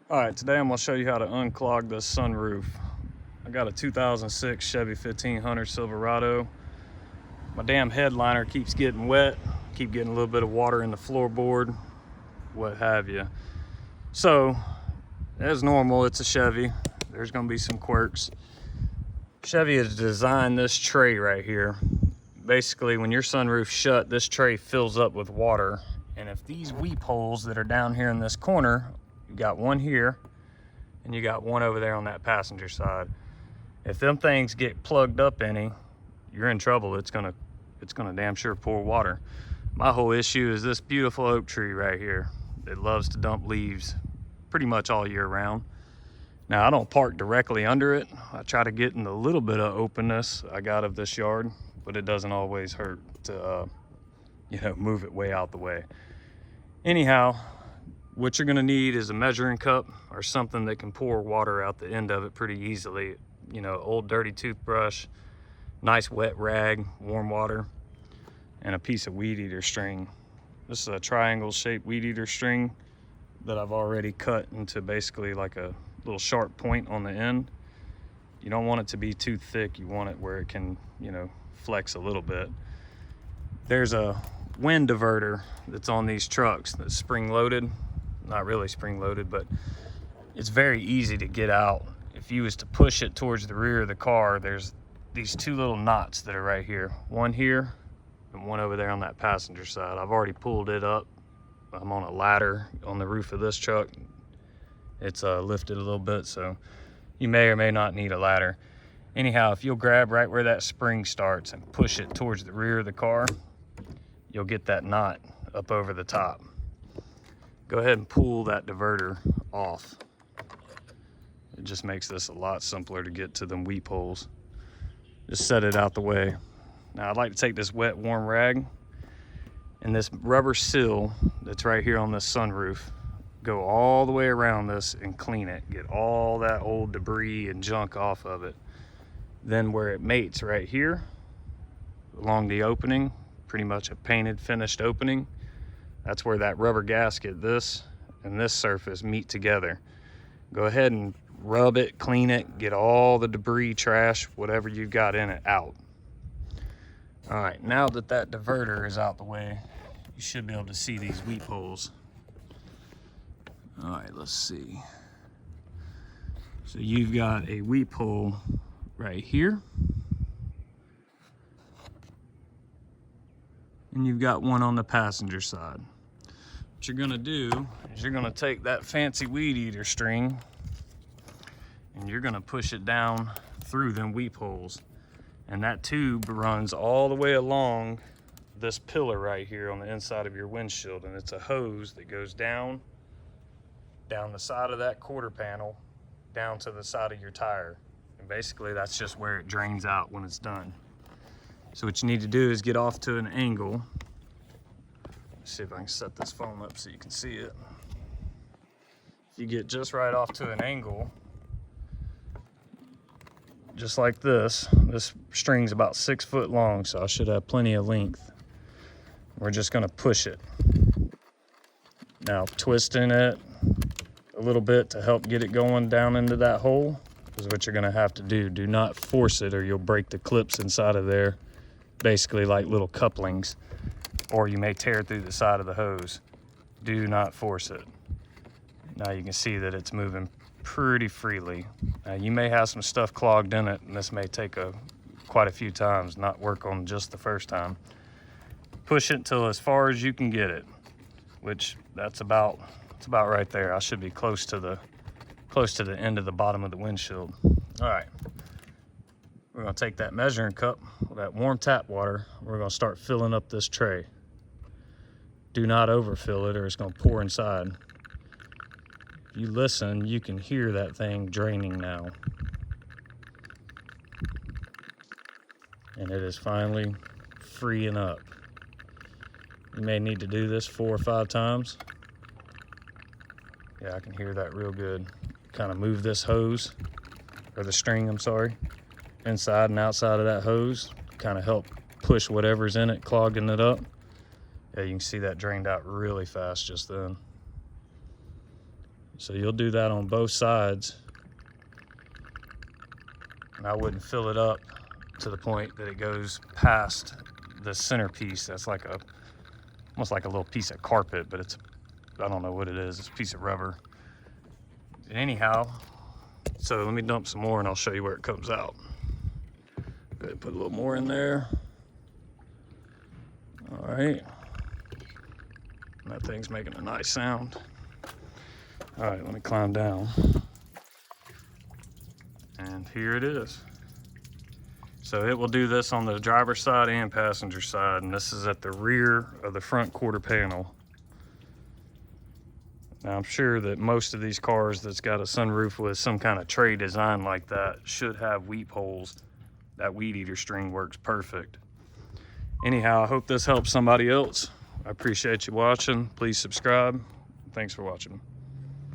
All right, today I'm gonna show you how to unclog this sunroof. I got a 2006 Chevy 1500 Silverado. My damn headliner keeps getting wet, keep getting a little bit of water in the floorboard, what have you. So, as normal, it's a Chevy. There's gonna be some quirks. Chevy has designed this tray right here. Basically, when your sunroof's shut, this tray fills up with water. And if these weep holes that are down here in this corner, you got one here, and you got one over there on that passenger side. If them things get plugged up any, you're in trouble. It's gonna damn sure pour water. My whole issue is this beautiful oak tree right here. It loves to dump leaves pretty much all year round. Now, I don't park directly under it. I try to get in the little bit of openness I got of this yard, but it doesn't always hurt to move it way out the way. Anyhow, what you're gonna need is a measuring cup or something that can pour water out the end of it pretty easily. You know, old dirty toothbrush, nice wet rag, warm water, and a piece of weed eater string. This is a triangle shaped weed eater string that I've already cut into basically like a little sharp point on the end. You don't want it to be too thick. You want it where it can, flex a little bit. There's a wind diverter that's on these trucks that's spring loaded. Not really spring loaded, but it's very easy to get out. If you was to push it towards the rear of the car, there's these two little knots that are right here. One here and one over there on that passenger side. I've already pulled it up. I'm on a ladder on the roof of this truck. It's lifted a little bit, so you may or may not need a ladder. Anyhow, if you'll grab right where that spring starts and push it towards the rear of the car, you'll get that knot up over the top. Go ahead and pull that diverter off. It just makes this a lot simpler to get to them weep holes. Just set it out the way. Now, I'd like to take this wet, warm rag and this rubber seal that's right here on this sunroof, go all the way around this and clean it. Get all that old debris and junk off of it. Then where it mates right here, along the opening, pretty much a painted, finished opening, that's where that rubber gasket, this and this surface meet together. Go ahead and rub it, clean it, get all the debris, trash, whatever you've got in it out. All right, now that that diverter is out the way, you should be able to see these weep holes. All right, let's see. So you've got a weep hole right here. And you've got one on the passenger side. What you're gonna do is you're gonna take that fancy weed eater string and you're gonna push it down through them weep holes. And that tube runs all the way along this pillar right here on the inside of your windshield. And it's a hose that goes down the side of that quarter panel, down to the side of your tire. And basically that's just where it drains out when it's done. So what you need to do is get off to an angle. Let's see if I can set this phone up so you can see it. If you get just right off to an angle, just like this string's about 6 foot long, so I should have plenty of length. We're just gonna push it. Now, twisting it a little bit to help get it going down into that hole is what you're gonna have to do. Do not force it or you'll break the clips inside of there, basically like little couplings, or you may tear through the side of the hose. Do not force it. Now you can see that it's moving pretty freely. Now you may have some stuff clogged in it, and this may take quite a few times, not work on just the first time. Push it till as far as you can get it, which it's about right there. I should be close to the end of the bottom of the windshield. All right, we're gonna take that measuring cup with that warm tap water. We're gonna start filling up this tray. Do not overfill it or it's gonna pour inside. If you listen, you can hear that thing draining now. And it is finally freeing up. You may need to do this 4 or 5 times. Yeah, I can hear that real good. Kind of move this hose, or the string, I'm sorry, inside and outside of that hose. Kind of help push whatever's in it, clogging it up. Yeah, you can see that drained out really fast just then. So you'll do that on both sides. And I wouldn't fill it up to the point that it goes past the centerpiece. That's like almost like a little piece of carpet, but I don't know what it is. It's a piece of rubber. And anyhow, so let me dump some more and I'll show you where it comes out. Go ahead and put a little more in there. All right. That thing's making a nice sound. All right, let me climb down. And here it is. So it will do this on the driver's side and passenger side, and this is at the rear of the front quarter panel. Now I'm sure that most of these cars that's got a sunroof with some kind of tray design like that should have weep holes. That weed eater string works perfect. Anyhow, I hope this helps somebody else. I appreciate you watching. Please subscribe. Thanks for watching.